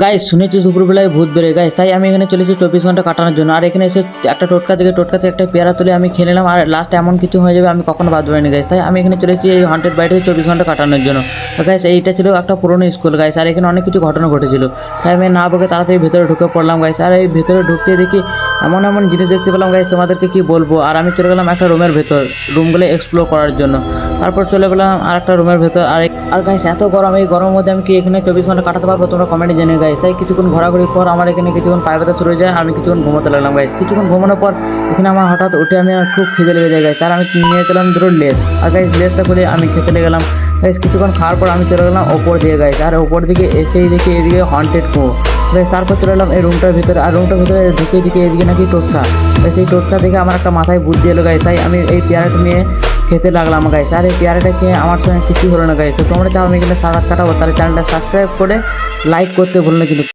Guys শুনেছি দুপুরবেলায় ভূত বেরোয় গাইস, তাই আমি এখানে চলেছি 24 ঘন্টা কাটানোর জন্য। আর এখানে এসে একটা টোটকাতে একটা পেয়ারা তুলে আমি খেয়ে নিলাম, আর লাস্ট এমন কিছু হয়ে যাবে আমি কখনো ভাবতে পারিনি গাইস। তাই আমি এখানে চলেছি এই হন্টেড বাড়িতে 24 ঘন্টা কাটানোর জন্য। তো গাইস এইটা ছিল একটা পুরনো স্কুল গাইস, আর এখানে অনেক কিছু ঘটনা ঘটেছিল। তাই আমি না বকে তাড়াতাড়ি ভেতরে ঢুকে পড়লাম গাইস। আর এই ভেতরে ঢুকতে দেখি এমন এমন জিনিস দেখতে পেলাম গাইস, তোমাদেরকে কি বলবো। আর আমি চলে গেলাম একটা রুমের ভেতর, রুমগুলো এক্সপ্লোর করার জন্য। তারপর চলে গেলাম আর একটা রুমের ভেতর। আর গাইস এত গরম, এই গরমের মধ্যে আমি কি এখানে 24 ঘন্টা কাটাতে পারবো তোমরা কমেন্টে জেনে গাইস। তাই কিছুক্ষণ ঘোরাঘুরির পর আমার এখানে কিছুক্ষণ পায়ে ব্যথা শুরু হয়ে যায়, আমি কিছুক্ষণ ঘুমোতে লাগলাম গাইস। কিছুক্ষণ ঘুমানোর পর এখানে আমার হঠাৎ উঠে আমার খুব খিদে লেগে যায় গাইস। আর আমি নিয়ে গেলাম দুটো লেস, আর গাইস লেসটা করে আমি খেতে লেগে গেলাম গাইস। কিছুক্ষণ খাওয়ার পর আমি চলে গেলাম ওপর দিকে গাইস, আর ওপর দিকে এসেই দেখি এদিকে হন্টেড কুয়ো গাইস। তারপর চলে এলাম এই রুমটার ভিতরে, আর রুমটার ভিতরে ঢুকে দিকে এদিকে নাকি টোটকা গাইস। এই টোটকা দেখে আমার একটা মাথায় বুদ্ধি এলো গাইস, তাই আমি এই পেয়ারাটা নিয়ে খেতে লাগলাম গাইস। আর এই পেয়ারাটা খেয়ে আমার সঙ্গে কিছু হলো না গাইস। তো তোমরা চাও আমি এখানে সারা রাত কাটাবো, তাহলে চ্যানেলটা সাবস্ক্রাইব করে লাইক করতে ভুলো না কিন্তু।